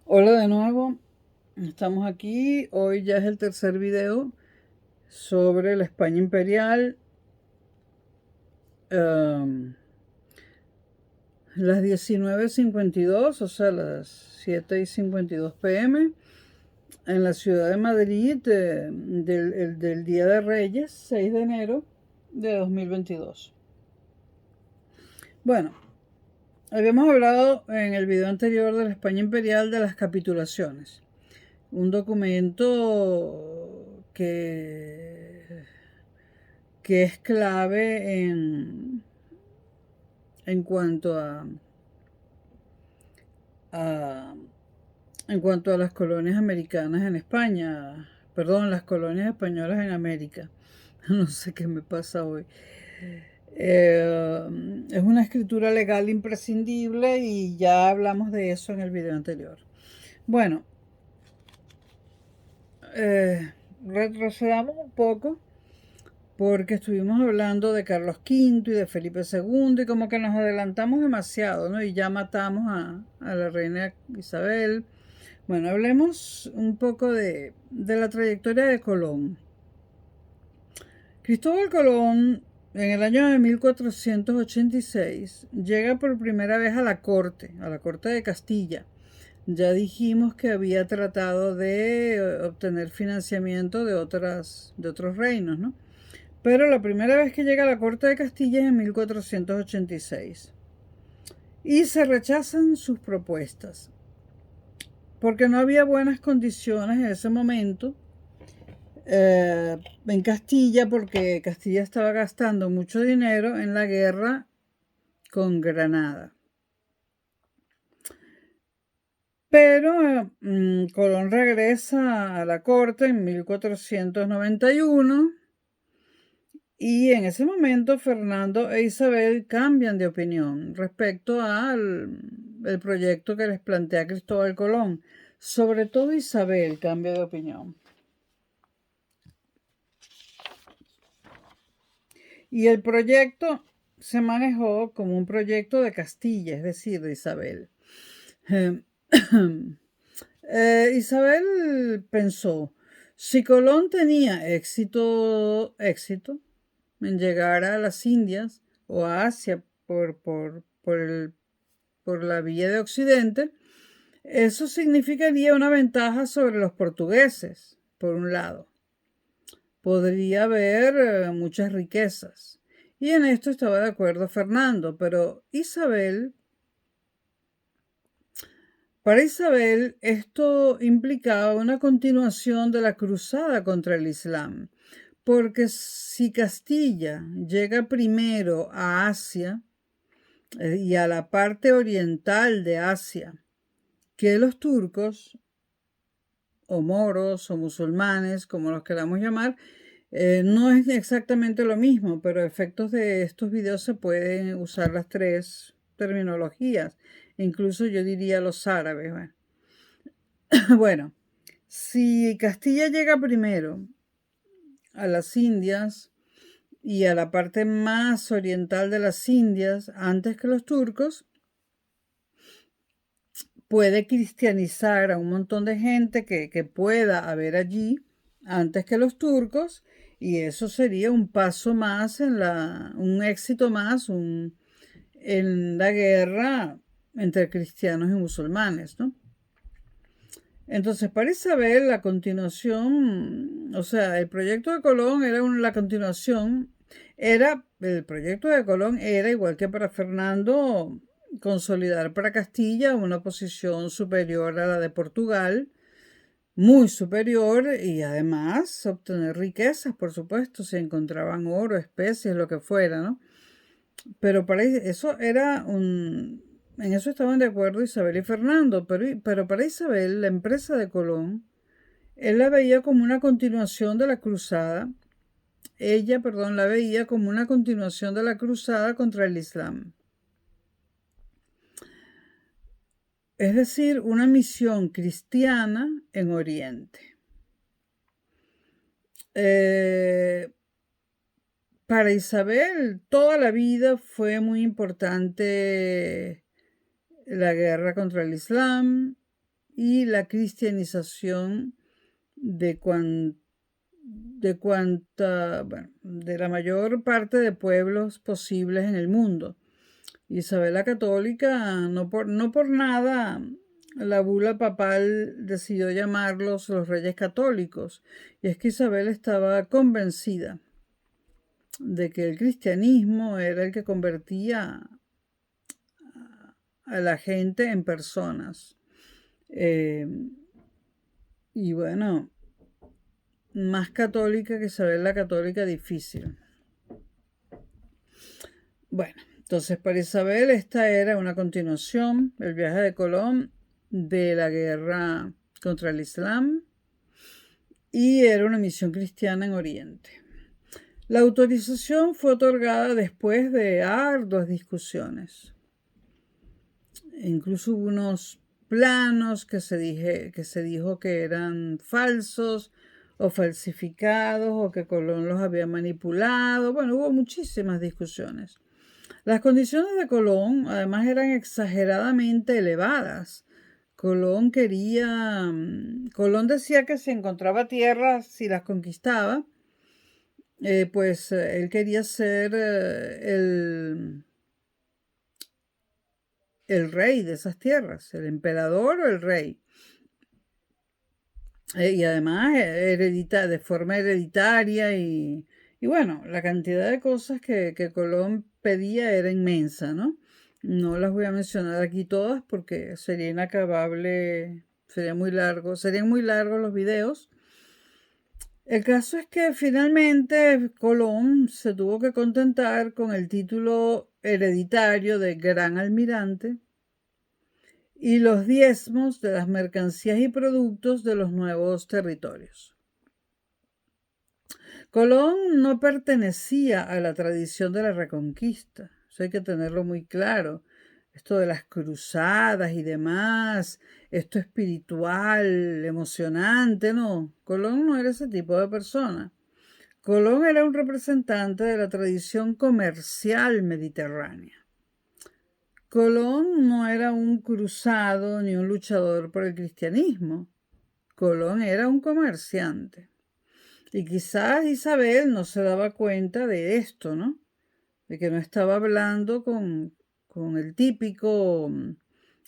Hola de nuevo, estamos aquí. Hoy ya es el tercer video sobre la España imperial. Las 19:52, o sea, las 7:52 p.m. en la ciudad de Madrid, del Día de Reyes, 6 de enero de 2022. Bueno, habíamos hablado en el video anterior de la España imperial de las capitulaciones. Un documento que es clave en cuanto a en cuanto a las colonias americanas en España, perdón, las colonias españolas en América. No sé qué me pasa hoy. Es una escritura legal imprescindible y ya hablamos de eso en el video anterior. Bueno, retrocedamos un poco porque estuvimos hablando de Carlos V y de Felipe II y como que nos adelantamos demasiado, ¿no? Y ya matamos a la reina Isabel. Bueno, hablemos un poco de la trayectoria de Colón. Cristóbal Colón, en el año de 1486, llega por primera vez a la corte de Castilla. Ya dijimos que había tratado de obtener financiamiento de otros reinos, ¿no? Pero la primera vez que llega a la corte de Castilla es en 1486. Y se rechazan sus propuestas, porque no había buenas condiciones en ese momento en Castilla, porque Castilla estaba gastando mucho dinero en la guerra con Granada. Pero Colón regresa a la corte en 1491 y en ese momento Fernando e Isabel cambian de opinión respecto al el proyecto que les plantea Cristóbal Colón. Sobre todo Isabel cambia de opinión. Y el proyecto se manejó como un proyecto de Castilla, es decir, de Isabel. Isabel pensó, si Colón tenía éxito en llegar a las Indias o a Asia por la vía de Occidente, eso significaría una ventaja sobre los portugueses, por un lado. Podría haber muchas riquezas. Y en esto estaba de acuerdo Fernando, pero para Isabel esto implicaba una continuación de la cruzada contra el Islam, porque si Castilla llega primero a Asia y a la parte oriental de Asia que los turcos, o moros, o musulmanes, como los queramos llamar, no es exactamente lo mismo, pero a efectos de estos videos se pueden usar las tres terminologías. Incluso yo diría los árabes. Bueno, bueno, si Castilla llega primero a las Indias y a la parte más oriental de las Indias antes que los turcos, puede cristianizar a un montón de gente que pueda haber allí antes que los turcos, y eso sería un paso más un éxito más en la guerra entre cristianos y musulmanes, ¿no? Entonces, para Isabel, la continuación, o sea, el proyecto de Colón era la continuación, el proyecto de Colón era, igual que para Fernando, consolidar para Castilla una posición superior a la de Portugal, muy superior, y además obtener riquezas, por supuesto, si encontraban oro, especies, lo que fuera, ¿no? Pero para eso en eso estaban de acuerdo Isabel y Fernando, pero para Isabel, la empresa de Colón, él la veía como una continuación de la cruzada, ella, perdón, la veía como una continuación de la cruzada contra el Islam. Es decir, una misión cristiana en Oriente. Para Isabel, toda la vida fue muy importante la guerra contra el Islam y la cristianización de de la mayor parte de pueblos posibles en el mundo. Isabel la Católica, no por nada, la bula papal decidió llamarlos los Reyes Católicos. Y es que Isabel estaba convencida de que el cristianismo era el que convertía a la gente en personas. Y bueno, más católica que Isabel la Católica, difícil. Bueno, entonces para Isabel esta era una continuación, el viaje de Colón, de la guerra contra el Islam, y era una misión cristiana en Oriente. La autorización fue otorgada después de arduas discusiones. Incluso hubo unos planos que se dijo que eran falsos o falsificados o que Colón los había manipulado. Bueno, hubo muchísimas discusiones. Las condiciones de Colón además eran exageradamente elevadas. Colón decía que si encontraba tierras, si las conquistaba, pues él quería ser el rey de esas tierras, el emperador o el rey. Y además de forma hereditaria y bueno, la cantidad de cosas que Colón pedía era inmensa, ¿no? No las voy a mencionar aquí todas porque sería inacabable, serían muy largos los videos. El caso es que finalmente Colón se tuvo que contentar con el título hereditario de Gran Almirante y los diezmos de las mercancías y productos de los nuevos territorios. Colón no pertenecía a la tradición de la Reconquista, eso hay que tenerlo muy claro. Esto de las cruzadas y demás, esto espiritual, emocionante, no. Colón no era ese tipo de persona. Colón era un representante de la tradición comercial mediterránea. Colón no era un cruzado ni un luchador por el cristianismo. Colón era un comerciante. Y quizás Isabel no se daba cuenta de esto, ¿no? De que no estaba hablando con el típico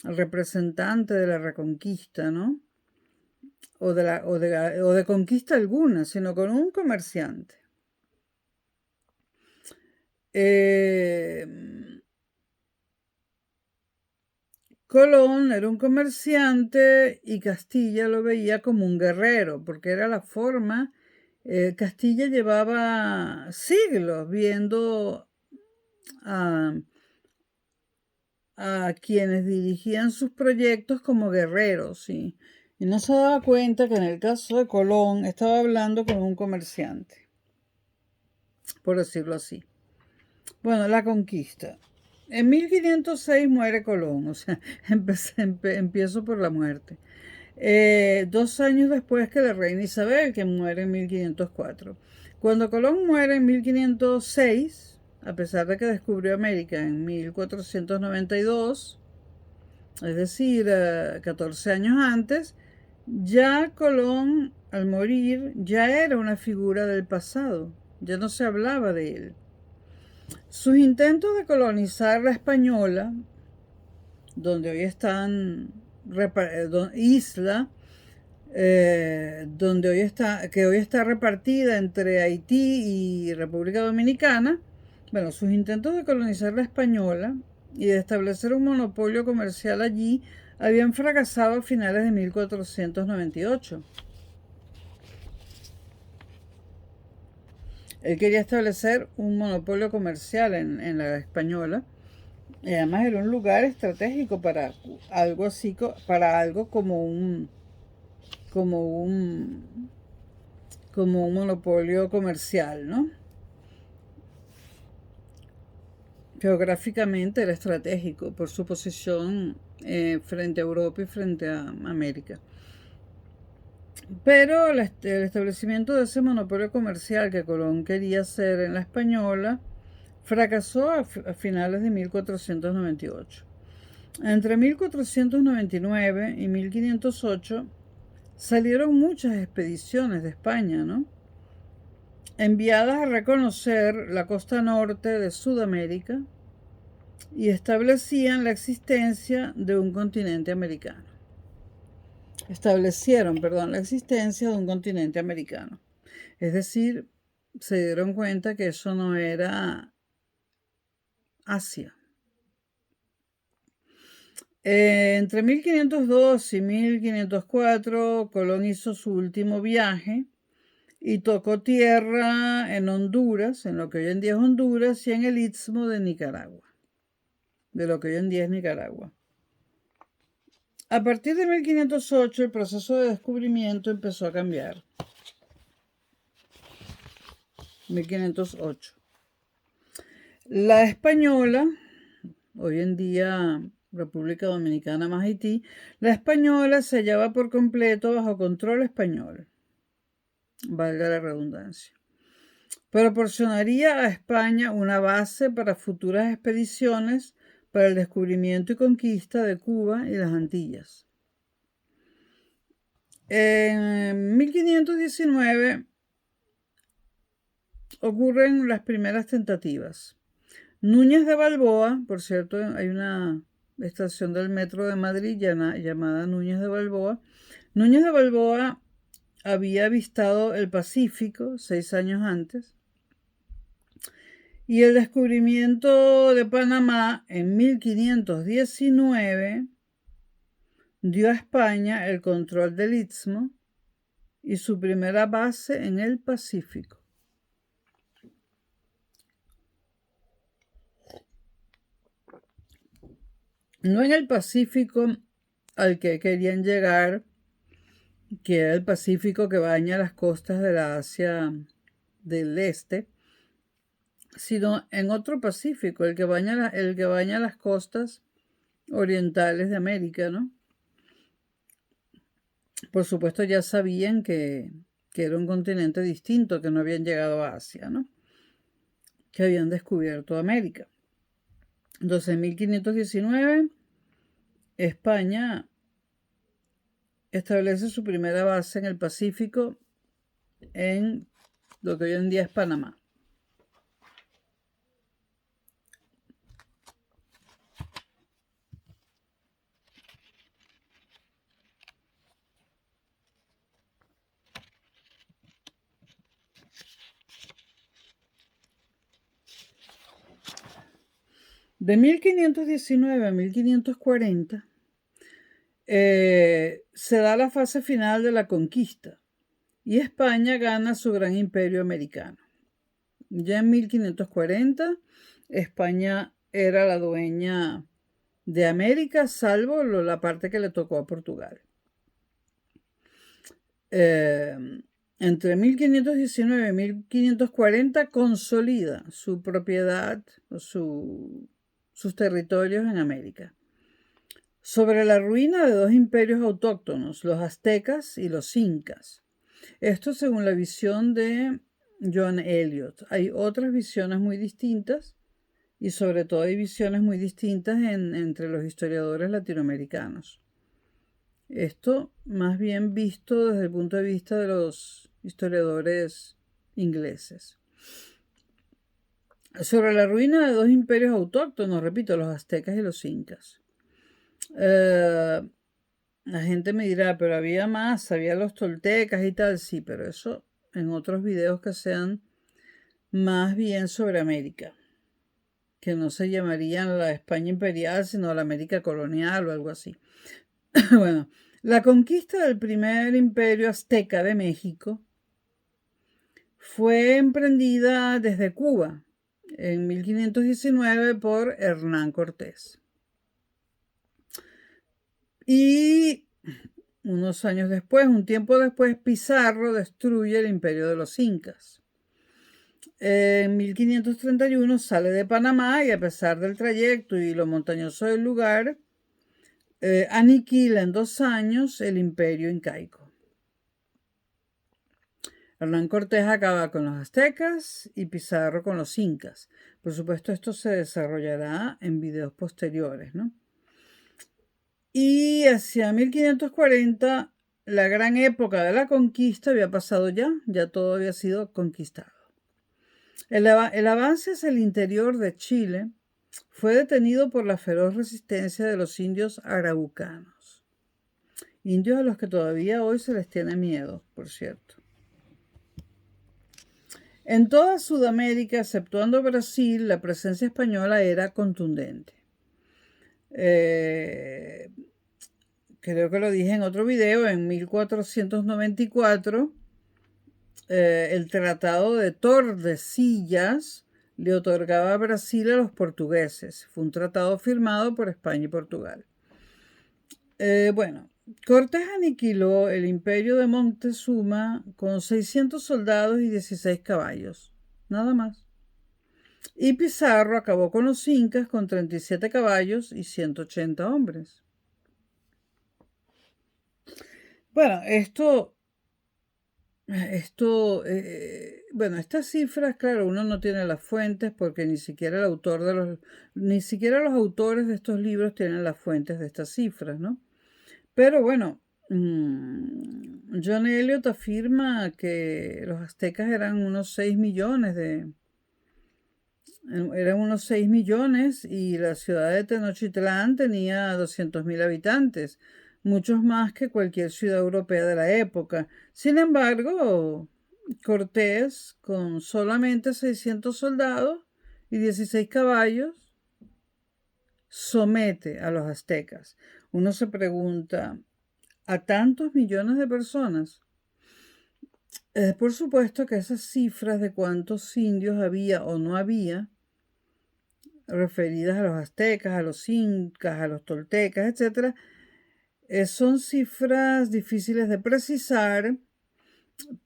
representante de la Reconquista, ¿no? O de conquista alguna, sino con un comerciante. Colón era un comerciante y Castilla lo veía como un guerrero, porque era la forma. Castilla llevaba siglos viendo a quienes dirigían sus proyectos como guerreros, y no se daba cuenta que en el caso de Colón estaba hablando con un comerciante, por decirlo así. Bueno, la conquista. En 1506 muere Colón, o sea, empiezo por la muerte. 2 años después que la reina Isabel, que muere en 1504. Cuando Colón muere en 1506, a pesar de que descubrió América en 1492, es decir, 14 años antes, ya Colón, al morir, ya era una figura del pasado, ya no se hablaba de él. Sus intentos de colonizar la Española, donde hoy están isla, que hoy está repartida entre Haití y República Dominicana. Bueno, sus intentos de colonizar la Española y de establecer un monopolio comercial allí habían fracasado a finales de 1498. Él quería establecer un monopolio comercial en la Española. Y además era un lugar estratégico para algo así, para algo como un monopolio comercial, ¿no? Geográficamente era estratégico por su posición frente a Europa y frente a América. Pero el establecimiento de ese monopolio comercial que Colón quería hacer en la Española fracasó a finales de 1498. Entre 1499 y 1508 salieron muchas expediciones de España, ¿no? Enviadas a reconocer la costa norte de Sudamérica y establecían la existencia de un continente americano. Establecieron, perdón, la existencia de un continente americano. Es decir, se dieron cuenta que eso no era Asia. Entre 1502 y 1504, Colón hizo su último viaje y tocó tierra en Honduras, en lo que hoy en día es Honduras, y en el Istmo de Nicaragua, de lo que hoy en día es Nicaragua. A partir de 1508, el proceso de descubrimiento empezó a cambiar. 1508. La española, hoy en día República Dominicana más Haití, la española se hallaba por completo bajo control español, valga la redundancia. Proporcionaría a España una base para futuras expediciones para el descubrimiento y conquista de Cuba y las Antillas. En 1519 ocurren las primeras tentativas. Núñez de Balboa, por cierto, hay una estación del metro de Madrid llamada Núñez de Balboa. Núñez de Balboa había avistado el Pacífico 6 años antes. Y el descubrimiento de Panamá en 1519 dio a España el control del Istmo y su primera base en el Pacífico. No en el Pacífico al que querían llegar, que era el Pacífico que baña las costas de la Asia del Este, sino en otro Pacífico, el que baña las costas orientales de América, ¿no? Por supuesto ya sabían que era un continente distinto, que no habían llegado a Asia, ¿no? Que habían descubierto América. Entonces, en 1519, España establece su primera base en el Pacífico, en lo que hoy en día es Panamá. De 1519 a 1540 se da la fase final de la conquista y España gana su gran imperio americano. Ya en 1540 España era la dueña de América, salvo la parte que le tocó a Portugal. Entre 1519 y 1540 consolida su propiedad, sus territorios en América, sobre la ruina de dos imperios autóctonos, los aztecas y los incas. Esto según la visión de John Eliot. Hay otras visiones muy distintas y sobre todo hay visiones muy distintas entre los historiadores latinoamericanos. Esto más bien visto desde el punto de vista de los historiadores ingleses. Sobre la ruina de dos imperios autóctonos, repito, los aztecas y los incas. La gente me dirá, pero había más, había los toltecas y tal, sí, pero eso en otros videos que sean más bien sobre América, que no se llamarían la España imperial, sino la América colonial o algo así. Bueno, la conquista del primer imperio azteca de México fue emprendida desde Cuba en 1519 por Hernán Cortés. Y unos años después, un tiempo después, Pizarro destruye el imperio de los incas. En 1531 sale de Panamá y a pesar del trayecto y lo montañoso del lugar, aniquila en 2 años el imperio incaico. Hernán Cortés acaba con los aztecas y Pizarro con los incas. Por supuesto, esto se desarrollará en videos posteriores, ¿no? Y hacia 1540, la gran época de la conquista había pasado ya todo había sido conquistado. El avance hacia el interior de Chile fue detenido por la feroz resistencia de los indios araucanos. Indios a los que todavía hoy se les tiene miedo, por cierto. En toda Sudamérica, exceptuando Brasil, la presencia española era contundente. Creo que lo dije en otro video, en 1494, el Tratado de Tordesillas le otorgaba a Brasil a los portugueses. Fue un tratado firmado por España y Portugal. Bueno, Cortés aniquiló el imperio de Montezuma con 600 soldados y 16 caballos, nada más. Y Pizarro acabó con los incas con 37 caballos y 180 hombres. Bueno, bueno, estas cifras, claro, uno no tiene las fuentes porque ni siquiera ni siquiera los autores de estos libros tienen las fuentes de estas cifras, ¿no? Pero bueno, John Eliot afirma que los aztecas eran unos 6 millones y la ciudad de Tenochtitlán tenía 200.000 habitantes, muchos más que cualquier ciudad europea de la época. Sin embargo, Cortés, con solamente 600 soldados y 16 caballos, somete a los aztecas. Uno se pregunta, ¿a tantos millones de personas? Por supuesto que esas cifras de cuántos indios había o no había, referidas a los aztecas, a los incas, a los toltecas, etc., son cifras difíciles de precisar.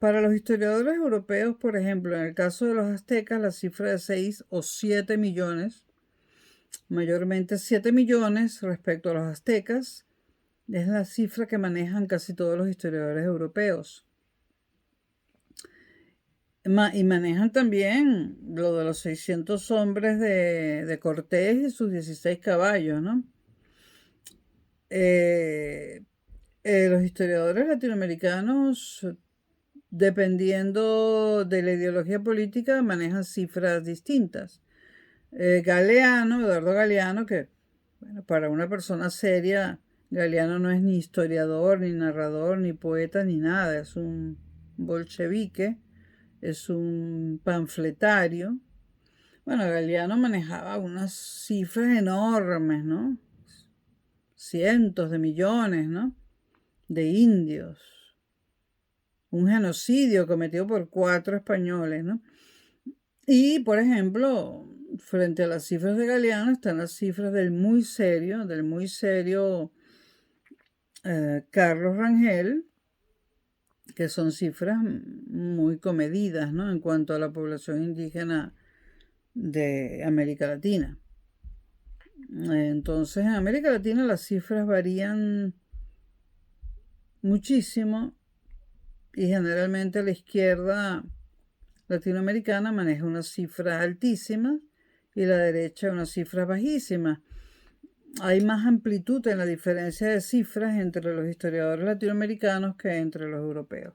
Para los historiadores europeos, por ejemplo, en el caso de los aztecas, la cifra de 6 o 7 millones, mayormente 7 millones respecto a los aztecas, es la cifra que manejan casi todos los historiadores europeos. Y manejan también lo de los 600 hombres de Cortés y sus 16 caballos, ¿no? Los historiadores latinoamericanos, dependiendo de la ideología política, manejan cifras distintas. Eduardo Galeano, que bueno, para una persona seria, Galeano no es ni historiador, ni narrador, ni poeta, ni nada, es un bolchevique, es un panfletario. Bueno, Galeano manejaba unas cifras enormes, ¿no? Cientos de millones, ¿no? De indios. Un genocidio cometido por 4 españoles, ¿no? Y, por ejemplo, frente a las cifras de Galeano están las cifras del muy serio Carlos Rangel, que son cifras muy comedidas, ¿no? En cuanto a la población indígena de América Latina. Entonces, en América Latina las cifras varían muchísimo y generalmente la izquierda latinoamericana maneja unas cifras altísimas y la derecha unas cifras bajísimas. Hay más amplitud en la diferencia de cifras entre los historiadores latinoamericanos que entre los europeos.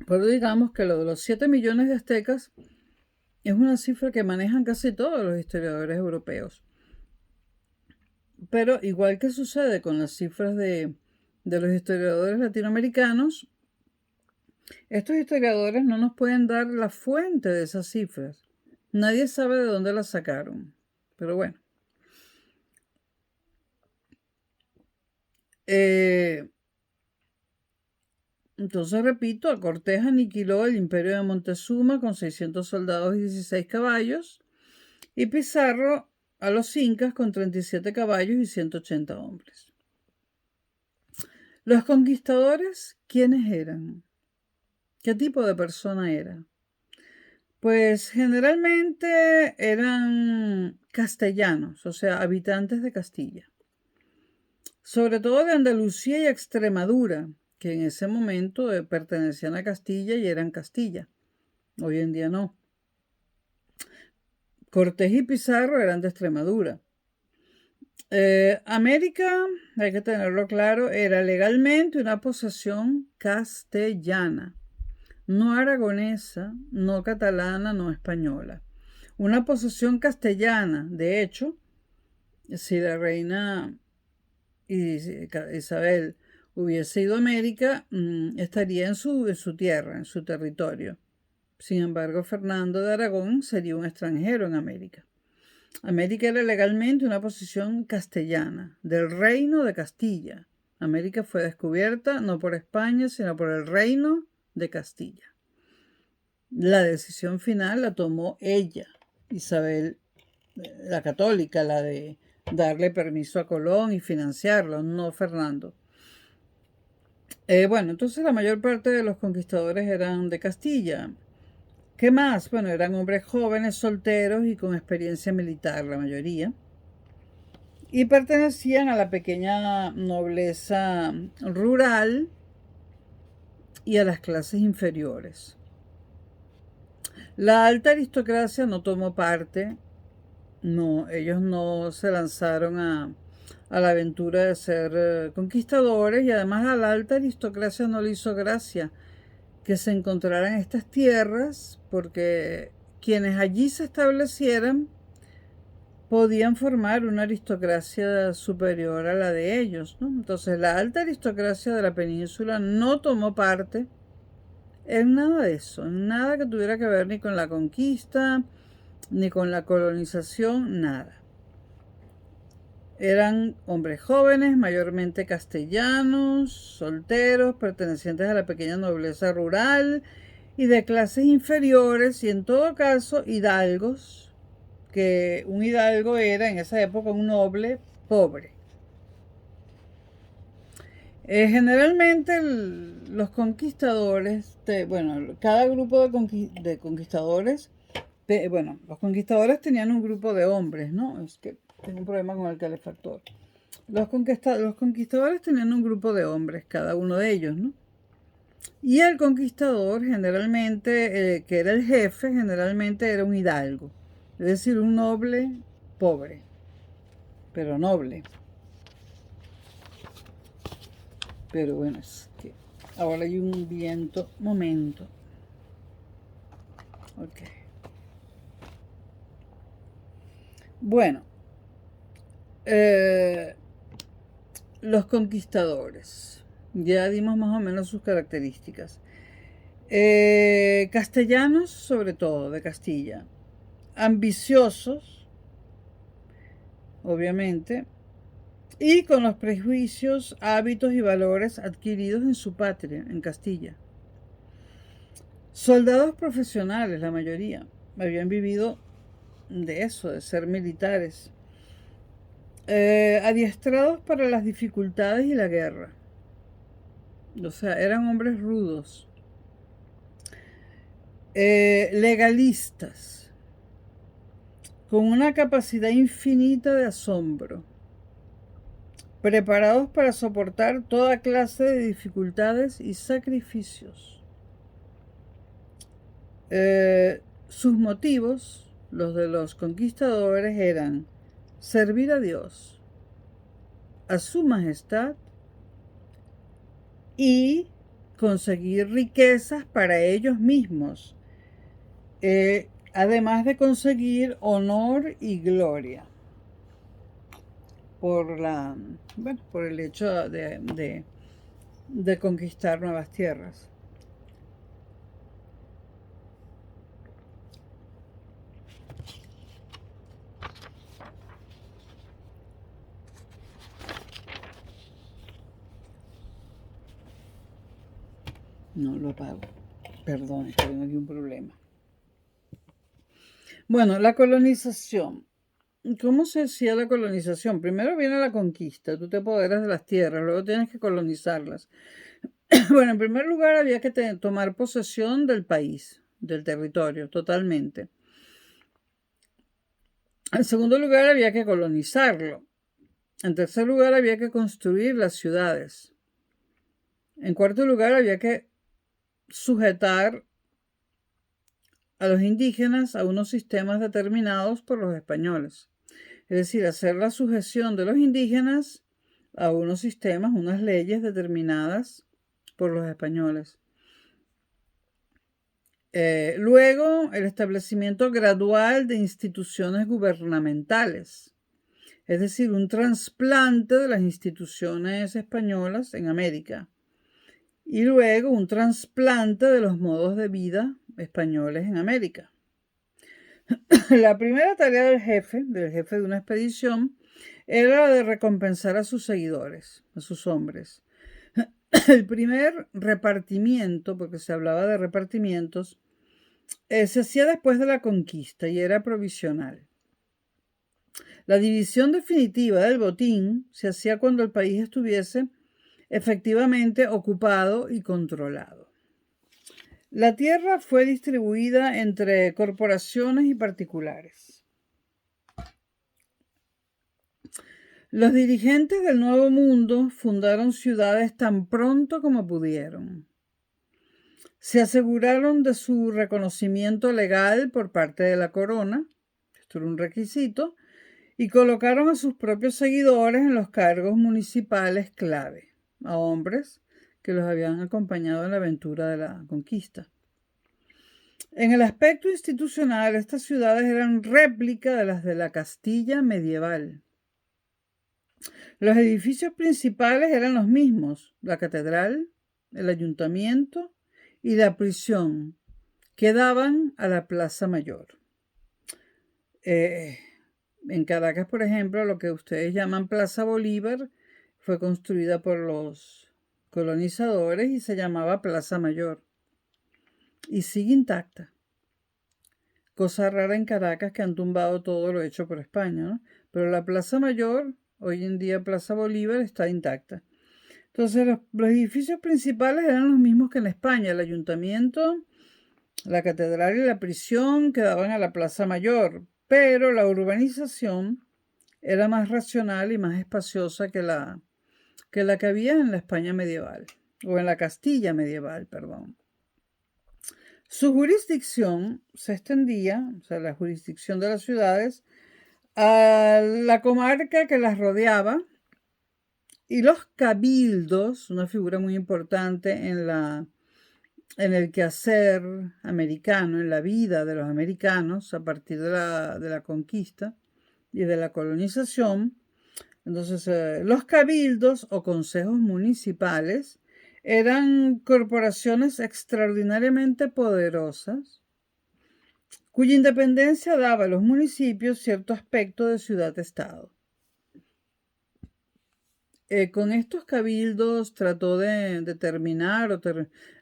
Pero digamos que lo de los 7 millones de aztecas es una cifra que manejan casi todos los historiadores europeos. Pero igual que sucede con las cifras de los historiadores latinoamericanos, estos historiadores no nos pueden dar la fuente de esas cifras. Nadie sabe de dónde las sacaron. Pero bueno. Entonces, repito, a Cortés aniquiló el imperio de Montezuma con 600 soldados y 16 caballos, y Pizarro a los incas con 37 caballos y 180 hombres. Los conquistadores, ¿quiénes eran? ¿Qué tipo de persona era? Pues generalmente eran castellanos, o sea, habitantes de Castilla. Sobre todo de Andalucía y Extremadura, que en ese momento pertenecían a Castilla y eran Castilla. Hoy en día no. Cortés y Pizarro eran de Extremadura. América, hay que tenerlo claro, era legalmente una posesión castellana, no aragonesa, no catalana, no española. Una posesión castellana. De hecho, si la reina Isabel hubiese ido a América, estaría en su tierra, en su territorio. Sin embargo, Fernando de Aragón sería un extranjero en América. América era legalmente una posesión castellana, del Reino de Castilla. América fue descubierta no por España, sino por el Reino de Castilla. La decisión final la tomó ella, Isabel la católica, la de darle permiso a Colón y financiarlo, no Fernando. Bueno, entonces la mayor parte de los conquistadores eran de Castilla. ¿Qué más? Bueno, eran hombres jóvenes, solteros y con experiencia militar, la mayoría. Y pertenecían a la pequeña nobleza rural y a las clases inferiores. La alta aristocracia no tomó parte, no, ellos no se lanzaron a la aventura de ser conquistadores, y además a la alta aristocracia no le hizo gracia que se encontraran estas tierras, porque quienes allí se establecieran podían formar una aristocracia superior a la de ellos, ¿no? Entonces la alta aristocracia de la península no tomó parte en nada de eso, en nada que tuviera que ver ni con la conquista, ni con la colonización, nada. Eran hombres jóvenes, mayormente castellanos, solteros, pertenecientes a la pequeña nobleza rural y de clases inferiores, y en todo caso hidalgos, que un hidalgo era en esa época un noble pobre. Generalmente los conquistadores, bueno, cada grupo de conquistadores, bueno, los conquistadores tenían un grupo de hombres, ¿no? Es que tengo un problema con el calefactor. Los conquistadores tenían un grupo de hombres, cada uno de ellos, ¿no? Y el conquistador generalmente, que era el jefe, generalmente era un hidalgo, es decir, un noble pobre, pero noble. Pero bueno, es que ahora hay un viento. Momento. Ok. Bueno, los conquistadores. Ya dimos más o menos sus características. Castellanos, sobre todo, de Castilla. Ambiciosos, obviamente. Y con los prejuicios, hábitos y valores adquiridos en su patria, en Castilla. Soldados profesionales, la mayoría. Habían vivido de eso, de ser militares. Adiestrados para las dificultades y la guerra. O sea, eran hombres rudos. Legalistas. Con una capacidad infinita de asombro. Preparados para soportar toda clase de dificultades y sacrificios. Sus motivos, los de los conquistadores, eran servir a Dios, a su majestad, y conseguir riquezas para ellos mismos, además de conseguir honor y gloria por por el hecho de conquistar nuevas tierras. No lo apago. Perdón, tengo aquí un problema. Bueno, la colonización. ¿Cómo se hacía la colonización? Primero viene la conquista, tú te apoderas de las tierras, luego tienes que colonizarlas. Bueno, en primer lugar había que tomar posesión del país, del territorio, totalmente. En segundo lugar había que colonizarlo. En tercer lugar había que construir las ciudades. En cuarto lugar había que sujetar a los indígenas a unos sistemas determinados por los españoles. Es decir, hacer la sujeción de los indígenas a unos sistemas, unas leyes determinadas por los españoles. Luego, el establecimiento gradual de instituciones gubernamentales, es decir, un trasplante de las instituciones españolas en América. Y luego un trasplante de los modos de vida españoles en América. La primera tarea del jefe de una expedición, era la de recompensar a sus seguidores, a sus hombres. El primer repartimiento, porque se hablaba de repartimientos, se hacía después de la conquista y era provisional. La división definitiva del botín se hacía cuando el país estuviese efectivamente ocupado y controlado. La tierra fue distribuida entre corporaciones y particulares. Los dirigentes del Nuevo Mundo fundaron ciudades tan pronto como pudieron. Se aseguraron de su reconocimiento legal por parte de la corona, esto era un requisito, y colocaron a sus propios seguidores en los cargos municipales clave, a hombres que los habían acompañado en la aventura de la conquista. En el aspecto institucional, estas ciudades eran réplica de las de la Castilla medieval. Los edificios principales eran los mismos, la catedral, el ayuntamiento y la prisión, que daban a la Plaza Mayor. En Caracas, por ejemplo, lo que ustedes llaman Plaza Bolívar fue construida por los colonizadores y se llamaba Plaza Mayor. Y sigue intacta. Cosa rara en Caracas, que han tumbado todo lo hecho por España, ¿no? Pero la Plaza Mayor, hoy en día Plaza Bolívar, está intacta. Entonces los edificios principales eran los mismos que en España. El ayuntamiento, la catedral y la prisión quedaban a la Plaza Mayor, pero la urbanización era más racional y más espaciosa que la que había en la España medieval, o en la Castilla medieval, perdón. Su jurisdicción se extendía, o sea, la jurisdicción de las ciudades, a la comarca que las rodeaba, y los cabildos, una figura muy importante en el quehacer americano, en la vida de los americanos a partir de la conquista y de la colonización. Entonces, los cabildos o consejos municipales eran corporaciones extraordinariamente poderosas, cuya independencia daba a los municipios cierto aspecto de ciudad-estado. Con estos cabildos trató de determinar,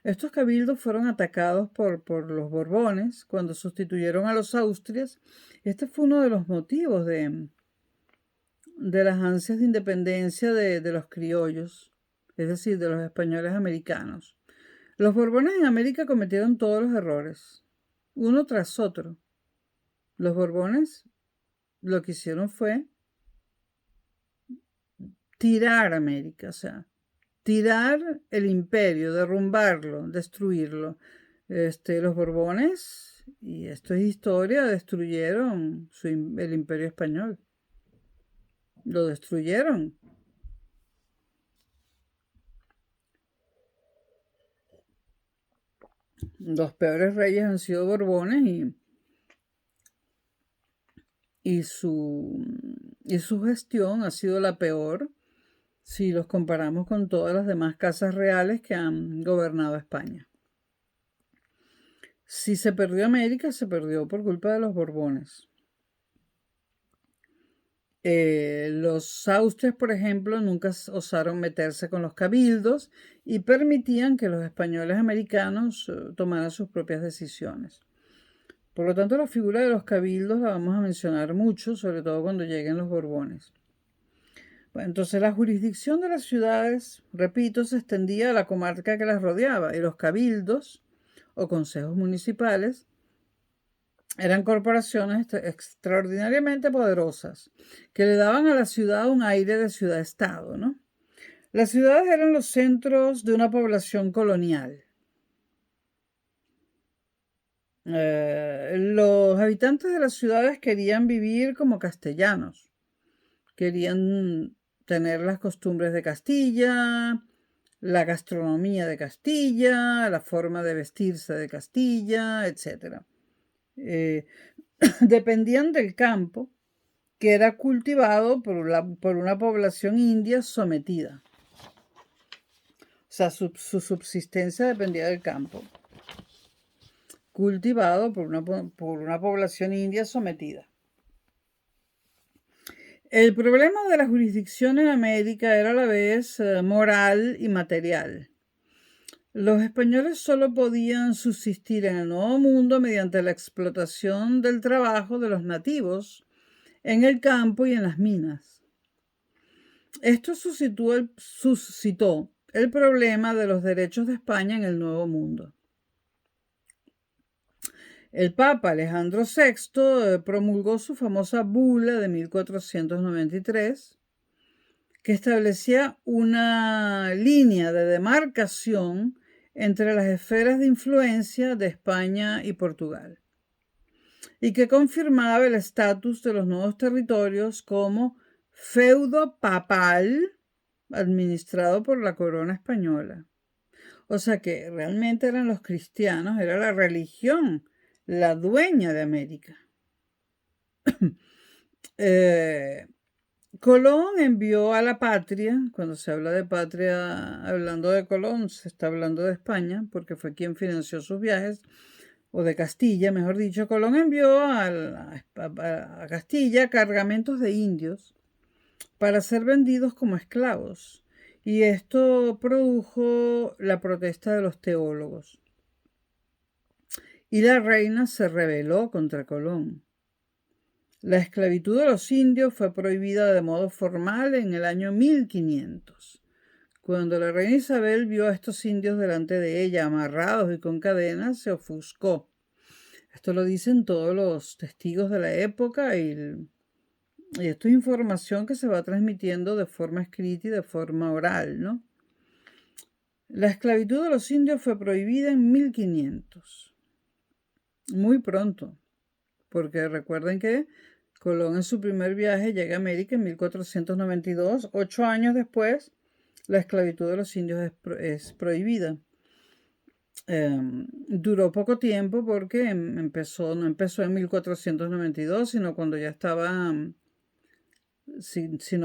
estos cabildos fueron atacados por los Borbones cuando sustituyeron a los Austrias. Este fue uno de los motivos de las ansias de independencia de los criollos, es decir, de los españoles americanos. Los Borbones en América cometieron todos los errores, uno tras otro. Los Borbones lo que hicieron fue tirar América, o sea, tirar el imperio, derrumbarlo, destruirlo. Los Borbones, y esto es historia, destruyeron el imperio español. Lo destruyeron. Los peores reyes han sido Borbones y su gestión ha sido la peor si los comparamos con todas las demás casas reales que han gobernado España. Si se perdió América, se perdió por culpa de los Borbones. Los Austrias, por ejemplo, nunca osaron meterse con los cabildos y permitían que los españoles americanos tomaran sus propias decisiones. Por lo tanto, la figura de los cabildos la vamos a mencionar mucho, sobre todo cuando lleguen los Borbones. Bueno, entonces la jurisdicción de las ciudades, repito, se extendía a la comarca que las rodeaba, y los cabildos o consejos municipales eran corporaciones extraordinariamente poderosas que le daban a la ciudad un aire de ciudad-estado, ¿no? Las ciudades eran los centros de una población colonial. Los habitantes de las ciudades querían vivir como castellanos, querían tener las costumbres de Castilla, la gastronomía de Castilla, la forma de vestirse de Castilla, etc. Eh, dependían del campo, que era cultivado por una población india sometida. O sea, su subsistencia dependía del campo, cultivado por una población india sometida. El problema de la jurisdicción en América era a la vez moral y material. Los españoles solo podían subsistir en el Nuevo Mundo mediante la explotación del trabajo de los nativos en el campo y en las minas. Esto suscitó el problema de los derechos de España en el Nuevo Mundo. El Papa Alejandro VI promulgó su famosa bula de 1493, que establecía una línea de demarcación entre las esferas de influencia de España y Portugal, y que confirmaba el estatus de los nuevos territorios como feudo papal administrado por la corona española. O sea que realmente eran los cristianos, era la religión la dueña de América. Colón envió a la patria, cuando se habla de patria, hablando de Colón, se está hablando de España, porque fue quien financió sus viajes, o de Castilla, mejor dicho. Colón envió a Castilla cargamentos de indios para ser vendidos como esclavos, y esto produjo la protesta de los teólogos. Y la reina se rebeló contra Colón. La esclavitud de los indios fue prohibida de modo formal en el año 1500. Cuando la reina Isabel vio a estos indios delante de ella, amarrados y con cadenas, se ofuscó. Esto lo dicen todos los testigos de la época y esto es información que se va transmitiendo de forma escrita y de forma oral, ¿no? La esclavitud de los indios fue prohibida en 1500. Muy pronto, porque recuerden que Colón en su primer viaje llega a América en 1492. 8 años después, la esclavitud de los indios es prohibida. Duró poco tiempo porque no empezó en 1492, sino cuando ya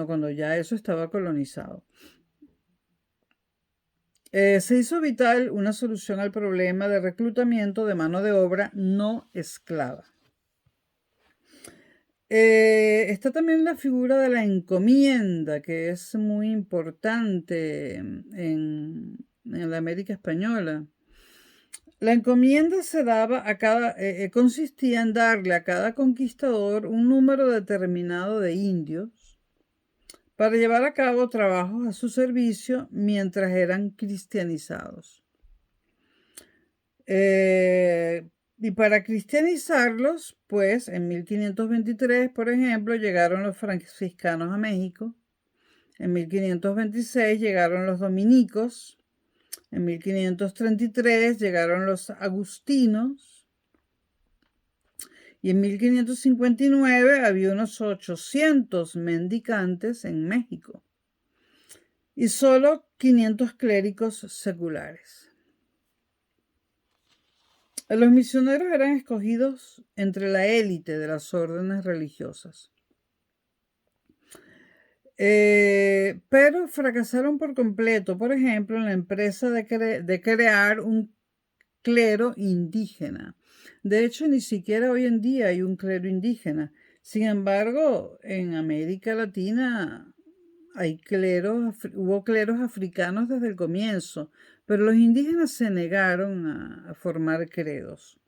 cuando ya eso estaba colonizado. Se hizo vital una solución al problema de reclutamiento de mano de obra no esclava. Está también la figura de la encomienda, que es muy importante en la América española. La encomienda se daba consistía en darle a cada conquistador un número determinado de indios para llevar a cabo trabajos a su servicio mientras eran cristianizados. Y para cristianizarlos, pues en 1523, por ejemplo, llegaron los franciscanos a México. En 1526 llegaron los dominicos. En 1533 llegaron los agustinos. Y en 1559 había unos 800 mendicantes en México. Y solo 500 clérigos seculares. Los misioneros eran escogidos entre la élite de las órdenes religiosas. Pero fracasaron por completo, por ejemplo, en la empresa de crear un clero indígena. De hecho, ni siquiera hoy en día hay un clero indígena. Sin embargo, en América Latina hubo cleros africanos desde el comienzo, pero los indígenas se negaron a formar credos.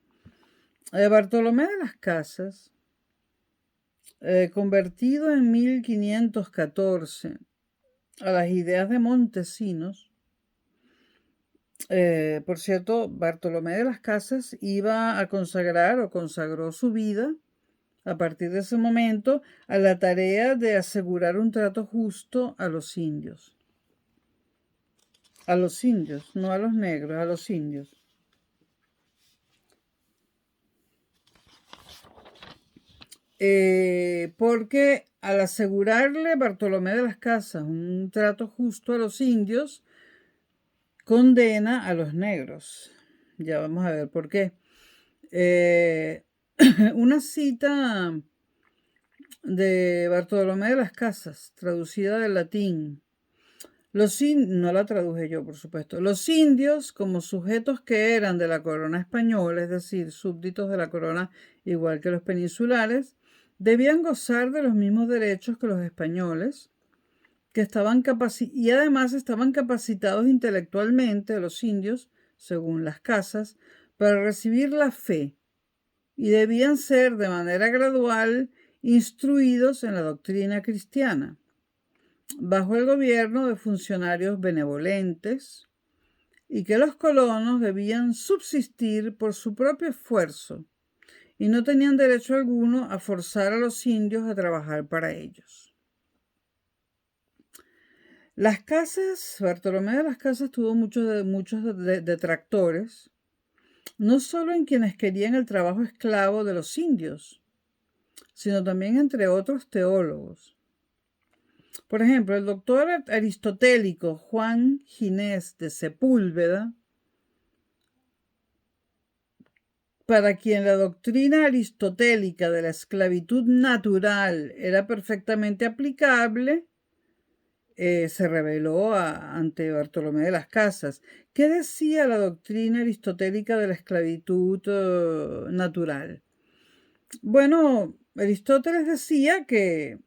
Bartolomé de las Casas, convertido en 1514 a las ideas de Montesinos. Por cierto, Bartolomé de las Casas iba a consagró su vida a partir de ese momento a la tarea de asegurar un trato justo a los indios. A los indios, no a los negros, a los indios. porque al asegurarle Bartolomé de las Casas un trato justo a los indios, condena a los negros. Ya vamos a ver por qué. Una cita de Bartolomé de las Casas, traducida del latín. No la traduje yo, por supuesto. Los indios, como sujetos que eran de la corona española, es decir, súbditos de la corona igual que los peninsulares, debían gozar de los mismos derechos que los españoles, que y además estaban capacitados intelectualmente, los indios, según las casas, para recibir la fe, y debían ser de manera gradual instruidos en la doctrina cristiana, bajo el gobierno de funcionarios benevolentes, y que los colonos debían subsistir por su propio esfuerzo y no tenían derecho alguno a forzar a los indios a trabajar para ellos. Las Casas, Bartolomé de las Casas tuvo muchos detractores, no solo en quienes querían el trabajo esclavo de los indios, sino también entre otros teólogos. Por ejemplo, el doctor aristotélico Juan Ginés de Sepúlveda, para quien la doctrina aristotélica de la esclavitud natural era perfectamente aplicable, se rebeló ante Bartolomé de las Casas. ¿Qué decía la doctrina aristotélica de la esclavitud natural? Bueno, Aristóteles decía que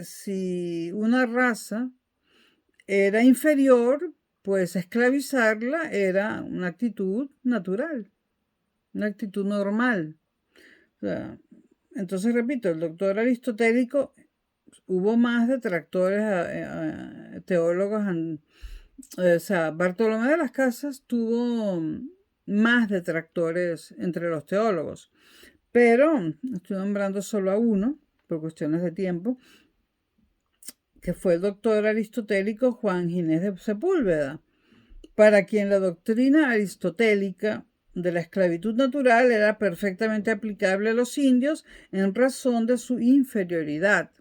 si una raza era inferior, pues esclavizarla era una actitud natural, una actitud normal. O sea, entonces, repito, el doctor aristotélico, hubo más detractores, teólogos, o sea, Bartolomé de las Casas tuvo más detractores entre los teólogos, pero estoy nombrando solo a uno, por cuestiones de tiempo, que fue el doctor aristotélico Juan Ginés de Sepúlveda, para quien la doctrina aristotélica de la esclavitud natural era perfectamente aplicable a los indios en razón de su inferioridad.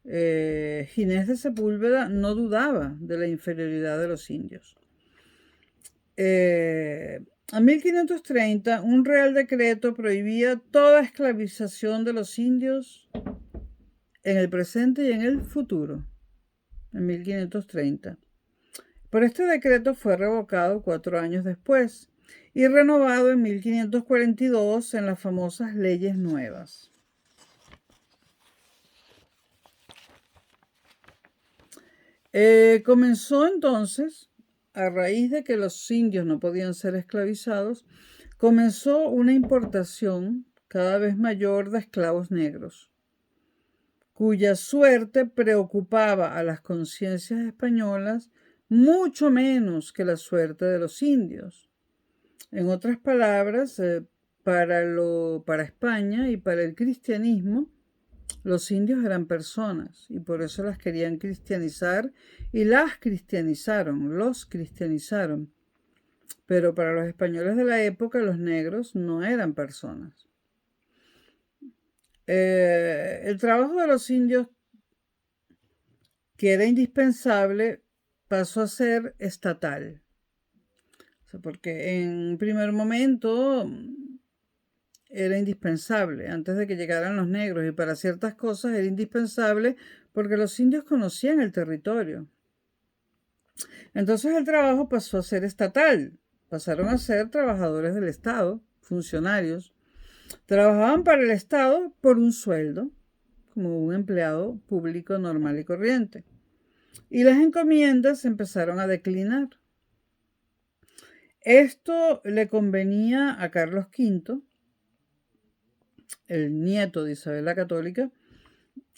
Ginés de Sepúlveda no dudaba de la inferioridad de los indios. A 1530, un real decreto prohibía toda esclavización de los indios en el presente y en el futuro, en 1530. Pero este decreto fue revocado 4 años después y renovado en 1542 en las famosas leyes nuevas. Comenzó entonces, a raíz de que los indios no podían ser esclavizados, comenzó una importación cada vez mayor de esclavos negros, cuya suerte preocupaba a las conciencias españolas mucho menos que la suerte de los indios. En otras palabras, para España y para el cristianismo, los indios eran personas y por eso las querían cristianizar y los cristianizaron. Pero para los españoles de la época, los negros no eran personas. El trabajo de los indios, que era indispensable, pasó a ser estatal. O sea, porque en un primer momento era indispensable, antes de que llegaran los negros, y para ciertas cosas era indispensable porque los indios conocían el territorio. Entonces el trabajo pasó a ser estatal, pasaron a ser trabajadores del Estado, funcionarios. Trabajaban para el Estado por un sueldo, como un empleado público normal y corriente. Y las encomiendas empezaron a declinar. Esto le convenía a Carlos V, el nieto de Isabel la Católica,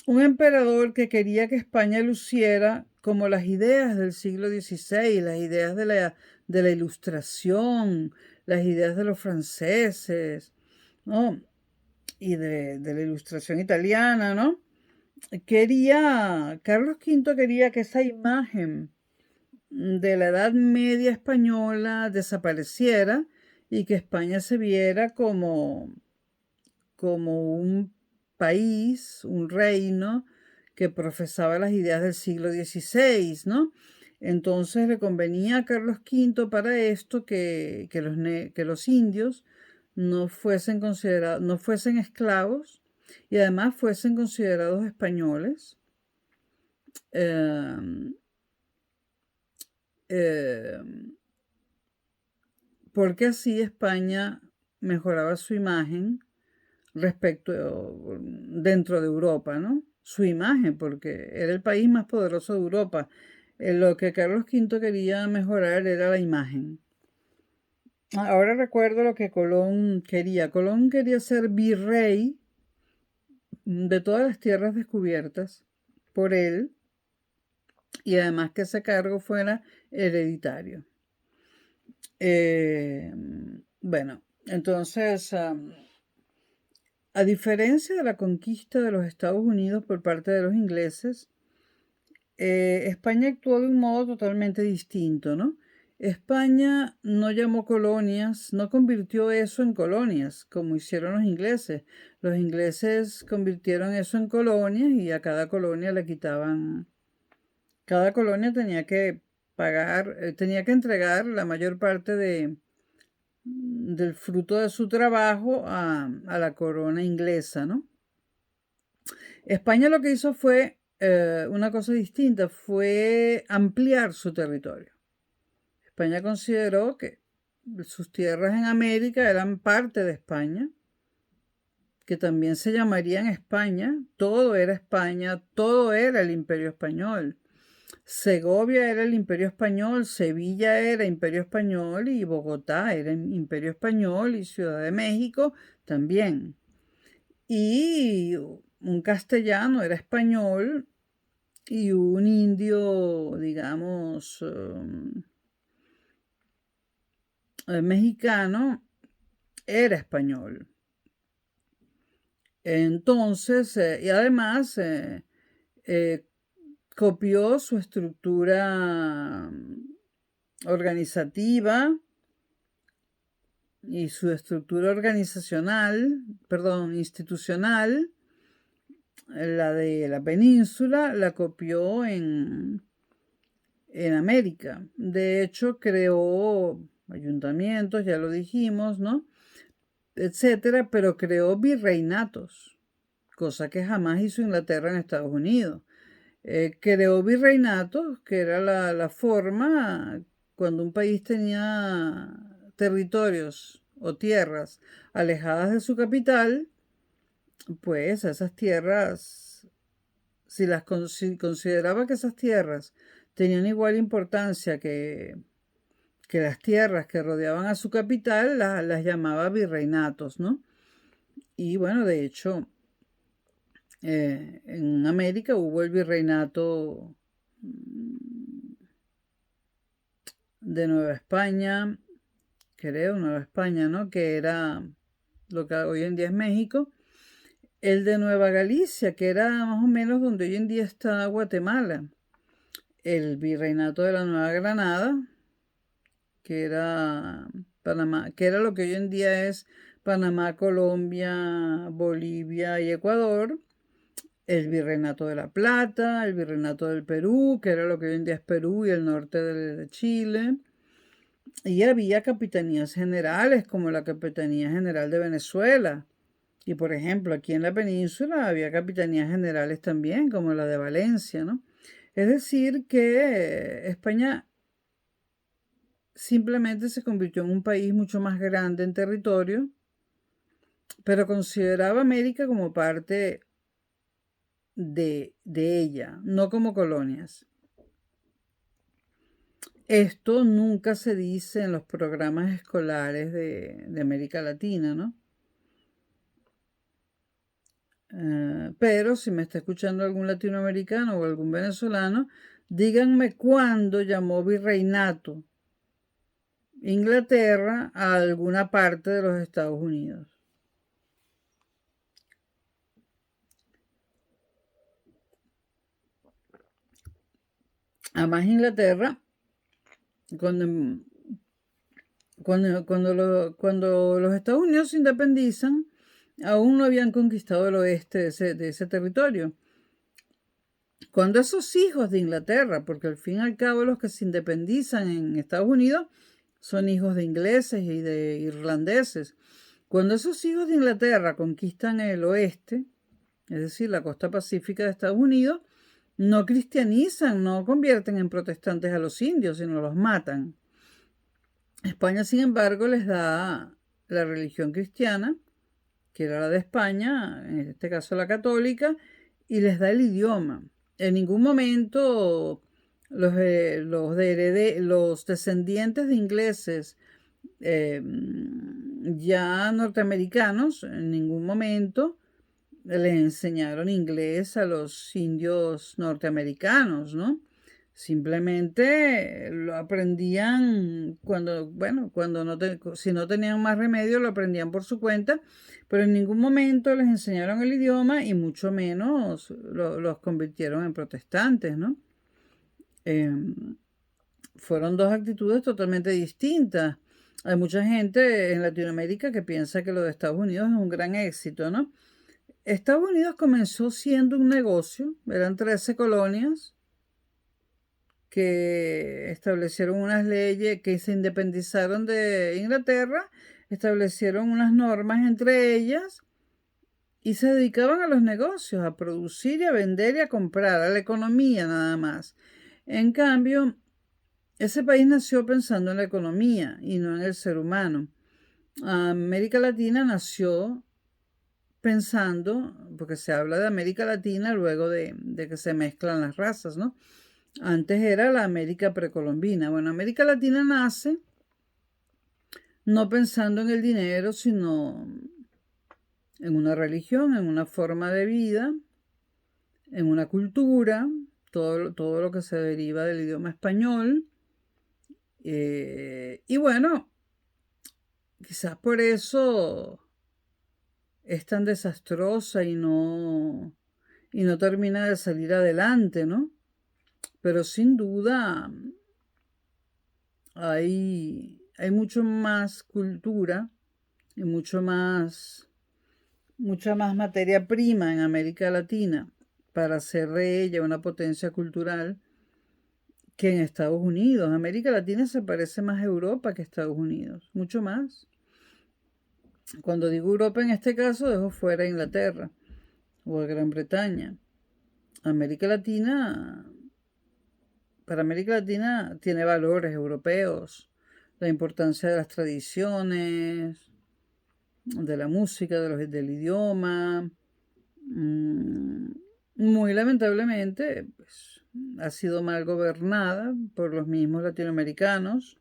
un emperador que quería que España luciera como las ideas del siglo XVI, las ideas de la Ilustración, las ideas de los franceses, ¿no? Y de la Ilustración italiana, ¿no? Carlos V quería que esa imagen de la Edad Media española desapareciera y que España se viera como un país, un reino que profesaba las ideas del siglo XVI, ¿no? Entonces le convenía a Carlos V para esto que los indios no fuesen esclavos y además fuesen considerados españoles. eh, eh, Porque así España mejoraba su imagen dentro de Europa, ¿no? Su imagen, porque era el país más poderoso de Europa. Lo que Carlos V quería mejorar era la imagen. Ahora recuerdo lo que Colón quería. Colón quería ser virrey de todas las tierras descubiertas por él y además que ese cargo fuera hereditario. Bueno, entonces, a diferencia de la conquista de los Estados Unidos por parte de los ingleses, España actuó de un modo totalmente distinto, ¿no? España no llamó colonias, no convirtió eso en colonias, como hicieron los ingleses. Los ingleses convirtieron eso en colonias y a cada colonia le quitaban. Cada colonia tenía que pagar, tenía que entregar la mayor parte del fruto de su trabajo a la corona inglesa, ¿no? España lo que hizo fue una cosa distinta, fue ampliar su territorio. España consideró que sus tierras en América eran parte de España, que también se llamarían España, todo era España, todo era el Imperio Español. Segovia era el Imperio Español, Sevilla era Imperio Español y Bogotá era Imperio Español y Ciudad de México también. Y un castellano era español y un indio, digamos, mexicano era español. Entonces, y además copió su estructura organizativa y su estructura institucional, la de la península, la copió en América. De hecho, creó ayuntamientos, ya lo dijimos, ¿no? Etcétera, pero creó virreinatos, cosa que jamás hizo Inglaterra en Estados Unidos. Creó virreinatos, que era la forma cuando un país tenía territorios o tierras alejadas de su capital, pues esas tierras, si consideraba que esas tierras tenían igual importancia que las tierras que rodeaban a su capital, las llamaba virreinatos, ¿no? Y bueno, de hecho, en América hubo el virreinato de Nueva España, creo, Nueva España, ¿no? Que era lo que hoy en día es México. El de Nueva Galicia, que era más o menos donde hoy en día está Guatemala. El virreinato de la Nueva Granada, que era Panamá, que era lo que hoy en día es Panamá, Colombia, Bolivia y Ecuador. El virreinato de La Plata, el virreinato del Perú, que era lo que hoy en día es Perú y el norte de Chile. Y había capitanías generales, como la Capitanía General de Venezuela. Y por ejemplo, aquí en la península había capitanías generales también, como la de Valencia, ¿no? Es decir, que España simplemente se convirtió en un país mucho más grande en territorio, pero consideraba América como parte de ella, no como colonias. Esto nunca se dice en los programas escolares de América Latina, ¿no? Pero si me está escuchando algún latinoamericano o algún venezolano, díganme cuándo llamó virreinato Inglaterra a alguna parte de los Estados Unidos. Además, Inglaterra, cuando, Cuando los Estados Unidos se independizan, aún no habían conquistado el oeste de ese territorio. Cuando esos hijos de Inglaterra, porque al fin y al cabo los que se independizan en Estados Unidos son hijos de ingleses y de irlandeses, cuando esos hijos de Inglaterra conquistan el oeste, es decir, la costa pacífica de Estados Unidos, no cristianizan, no convierten en protestantes a los indios, sino los matan. España, sin embargo, les da la religión cristiana, que era la de España, en este caso la católica, y les da el idioma. En ningún momento los descendientes de ingleses ya norteamericanos, en ningún momento les enseñaron inglés a los indios norteamericanos, ¿no? Simplemente lo aprendían si no tenían más remedio, lo aprendían por su cuenta, pero en ningún momento les enseñaron el idioma y mucho menos los convirtieron en protestantes, ¿no? Fueron dos actitudes totalmente distintas. Hay mucha gente en Latinoamérica que piensa que lo de Estados Unidos es un gran éxito, ¿no? Estados Unidos comenzó siendo un negocio, eran 13 colonias que establecieron unas leyes, que se independizaron de Inglaterra, establecieron unas normas entre ellas y se dedicaban a los negocios, a producir y a vender y a comprar, a la economía nada más. En cambio, ese país nació pensando en la economía y no en el ser humano. América Latina nació pensando, porque se habla de América Latina luego de que se mezclan las razas, ¿no? Antes era la América precolombina. Bueno, América Latina nace no pensando en el dinero, sino en una religión, en una forma de vida, en una cultura, todo lo que se deriva del idioma español. Y bueno, quizás por eso es tan desastrosa y no termina de salir adelante, ¿no? Pero sin duda hay mucho más cultura y mucha más materia prima en América Latina para hacer de ella una potencia cultural que en Estados Unidos. América Latina se parece más a Europa que a Estados Unidos, mucho más. Cuando digo Europa en este caso dejo fuera a Inglaterra o a Gran Bretaña. Para América Latina tiene valores europeos, la importancia de las tradiciones, de la música, del idioma. Muy lamentablemente, pues, ha sido mal gobernada por los mismos latinoamericanos.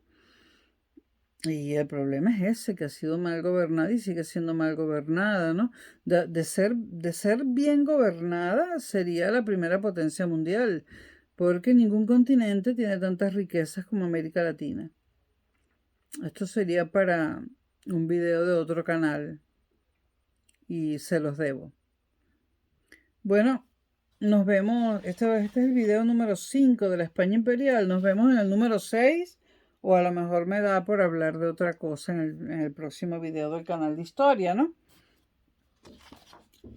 Y el problema es ese, que ha sido mal gobernada y sigue siendo mal gobernada, ¿no? De ser bien gobernada sería la primera potencia mundial, porque ningún continente tiene tantas riquezas como América Latina. Esto sería para un video de otro canal y se los debo. Bueno, nos vemos, este es el video número 5 de la España Imperial, nos vemos en el número 6. O a lo mejor me da por hablar de otra cosa en el próximo video del canal de historia, ¿no?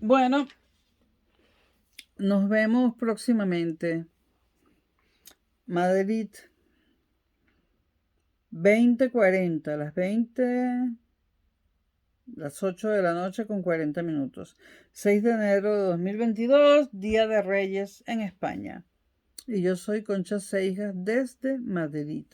Bueno, nos vemos próximamente. Madrid, 20:40, las 8 de la noche con 40 minutos. 6 de enero de 2022, Día de Reyes en España. Y yo soy Concha Seijas desde Madrid.